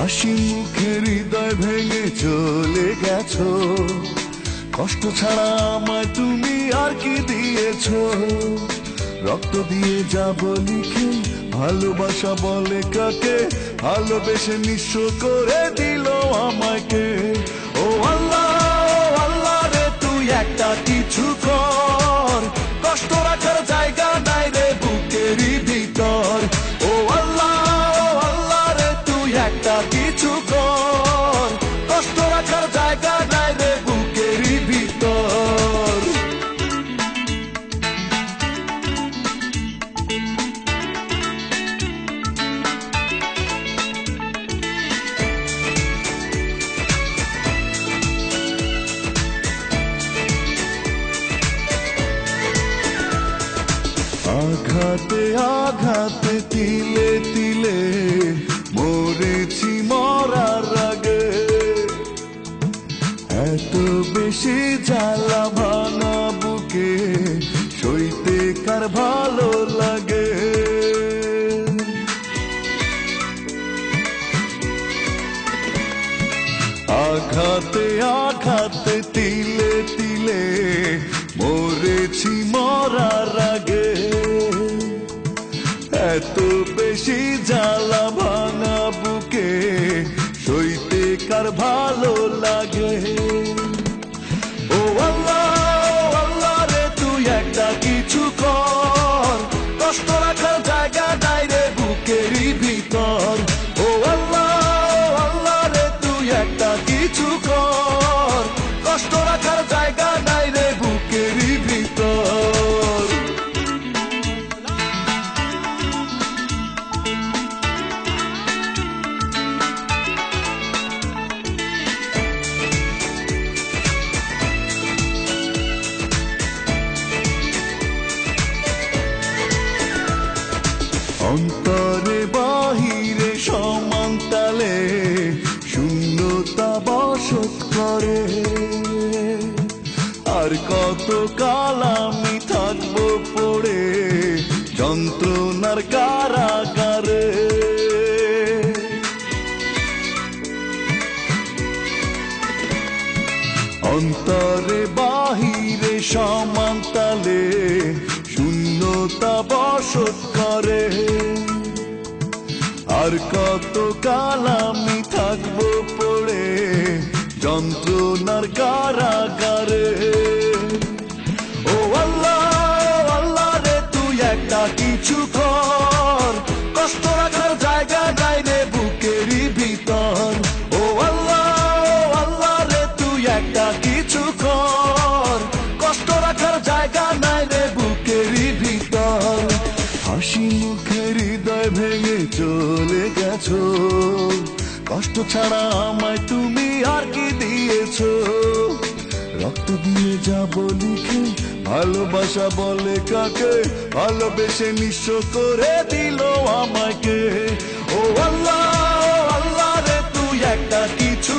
হাসি মুখে হৃদয় ভেঙে চলে গেছো, কষ্ট ছাড়া আমায় তুমি আর কি দিয়েছো? রক্ত দিয়ে যাব লিখে ভালোবাসা বলে কাকে, ভালোবেসে নিঃস্ব করে দিল আমাকে। ও আল্লাহ, ও আল্লাহ রে তুই একটা কিছু কর, কষ্ট রাখার জায়গা নাই রে বুকেরই ভিতর। ও আল্লাহ, ও আল্লাহ রে তুই একটা কিছু কর, কষ্ট রাখার জায়গা নাই রে বুকেরই ভিতর। আঘাতে আঘাতে তিলে তিলে মরেছি মরার আগে, এত বেশি জ্বালা ভাঙা বুকে সইতে কার ভালো লাগে। আঘাতে আঘাতে তিলে তিলে মরেছি মরার আগে, এত বেশি জ্বালা ভাঙা বুকে সইতে কার ভালো লাগে। ও আল্লাহ, ও আল্লাহ রে তুই একটা কিছু কর, কষ্ট রাখার জায়গা নাই রে বুকেরই ভিতর। ও আল্লাহ, ও আল্লাহ রে তুই একটা কিছু কর, কষ্ট রাখার জায়গা নাই রে বুকেরই ভিতর। অন্তরে বাহিরে সমান তালে শূন্যতা বসত করে, আর কত কাল আমি থাকবো পড়ে যন্ত্রণার কারাগারে। অন্তরে বাহিরে সমান তালে শূন্যতা বসত করে, আর কত কাল আমি থাকবো পড়ে যন্ত্রণার কারাগারে। ও আল্লাহ, ও আল্লাহ রে তুই একটা কিছু কর, কষ্ট রাখার জায়গা নাই রে বুকেরই ভিতর। ও আল্লাহ, ও আল্লাহ রে তুই একটা কিছু কর, কষ্ট রাখার জায়গা নাই রে বুকেরই ভিতর। হাসি মুখে হৃদয় ভেঙে চলে গেছো, কষ্ট ছাড়া আমায় তুমি আর কি দিয়েছো? রক্ত দিয়ে যাব লিখে ভালোবাসা বলে কাকে, ভালোবেসে নিঃস্ব করে দিল আমাকে। ও আল্লাহ, ও আল্লাহ রে তুই একটা কিছু